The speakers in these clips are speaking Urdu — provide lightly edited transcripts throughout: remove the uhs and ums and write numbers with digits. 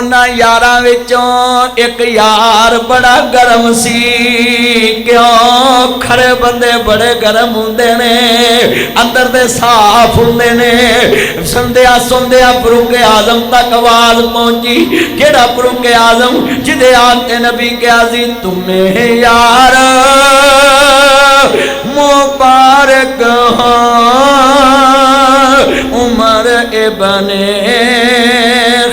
انہاں یاراں وچوں ایک یار بڑا گرم سی کیوں کھڑے بندے بڑے گرم ہوندے نے اندر دے صاف ہوندے نے سندیا فاروق اعظم تک آواز پہنچی کیڑا فاروق اعظم جدے آتے نبی کے عزیز تمہیں یار مبارک عمر ابن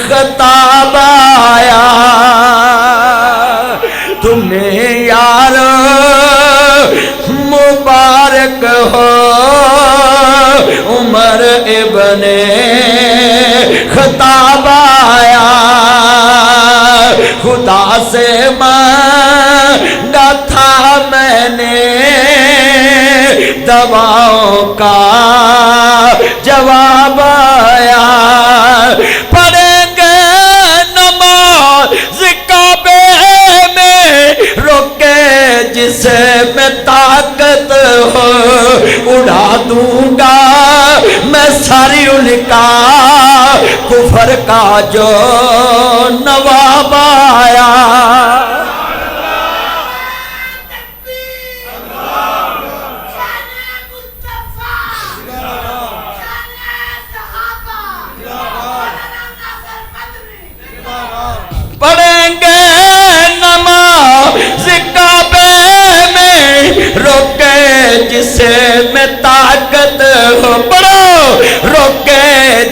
خطاب آیا تمہیں یار مبارک ہو عمر ابن خطاب آیا خدا سے مانگا تھا میں نے دعاؤں کا جواب آیا پڑھیں گے نماز کعبے میں روکے جسے میں طاقت ہو اڑا دوں گا میں ساری ان کا کفر کا جو نواب آیا پڑھیں گے نماز کعبے میں روکے جسے میں طاقت ہو پڑھو روکے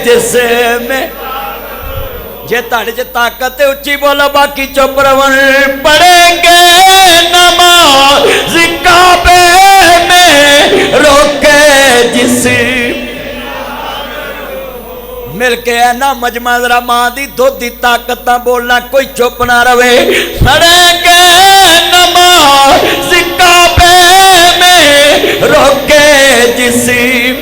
جسے میں جے تاڑے جے طاقت ہے اچھی بولا باقی چپ رون پڑھیں گے نماز کعبے میں روکے جسے مل کے ہے نا مجمع ذرا ماں دی دو دی طاقتہ بولنا کوئی چپ نہ روے پڑھیں گے نماز کعبے میں روکے جسی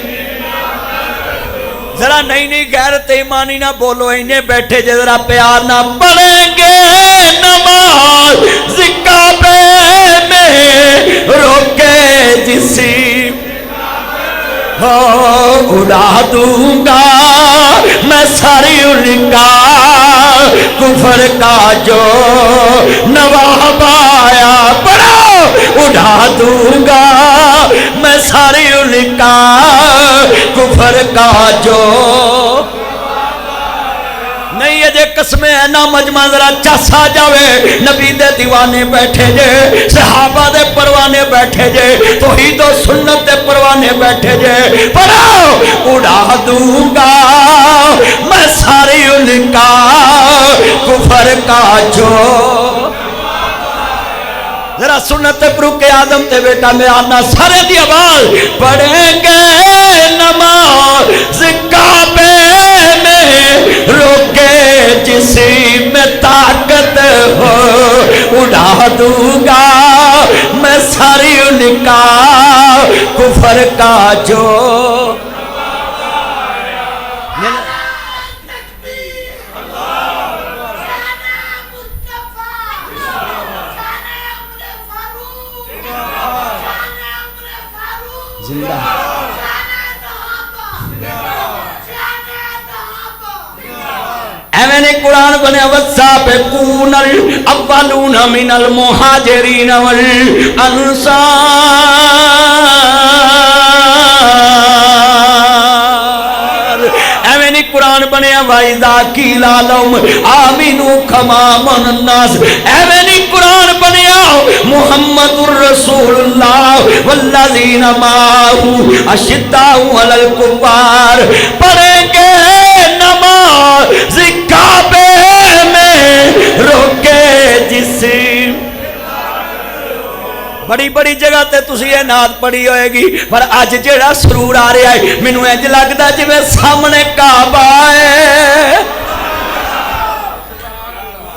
ذرا نہیں غیرت ایمانی نہ بولو انہیں بیٹھے جے ذرا پیار نہ پڑھیں گے نماز کعبے میں روکے جسی اڑا دوں گا میں ساری ان کا کفر کا جو نواب آیا پڑھو اڑا دوں گا میں ساری ان کا کفر کا جو نہیں ہے جے قسمیں ہے نا مجمع ذرا چاسا جاوے نبی دے دیوانے بیٹھے جے صحابہ دے پروانے بیٹھے جے توحید و سنت دے پروانے بیٹھے جے پڑھو اڑا دوں گا میں ساری ان کا کفر کا جو ذرا سنت فاروق اعظم تے بیٹا میں آنا سارے دی آواز پڑھیں گے نماز کعبے میں روکے جسی میں طاقت ہو اڑا دوں گا میں ساری ان کا کفر کا جو ایویں قرآن بنے والسابقون الاولون من المہاجرین والانصار ایویں قرآن بنے وَإِذَا قِيلَ لَهُمْ آمِنُوا كَمَا آمَنَ النَّاسُ ایویں قرآن بنے محمد الرسول اللہ والذین معه اشداء علی الکفار پڑھیں گے نماز کعبے میں روکے جسی بڑی بڑی جگہ تے تسی یہ نعت پڑھی ہوئے گی پر آج جڑا سرور آ رہا ہے مینوں انج لگدا جویں سامنے کعبہ ہے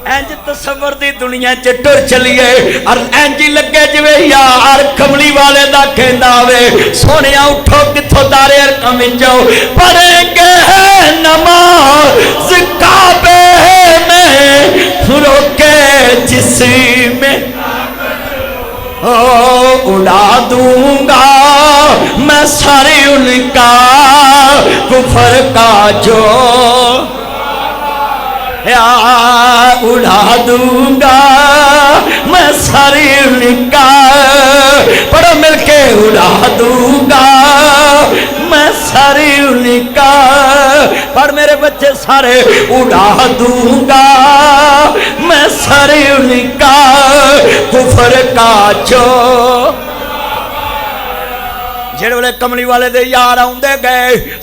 انج تصور دی دنیا چ ٹر چلیے اور انج لگے جویں یار کملی والے دا کہندا ہوے سونیا اٹھو کتھوں دارے ارکم وچوں پڑھیں گے نماز کعبے میں روکے جسی میں اڑا دوں گا میں ساری ان کا کفر کا جو یا اڑا دوں گا میں ساری نکا پڑھو مل کے اڑا دوں گا میں ساری نکا پڑھ میرے بچے سارے اڑا دوں گا میں ساری نکا کفر کا چو جڑے والے کملی والے دے یار آؤندے گئے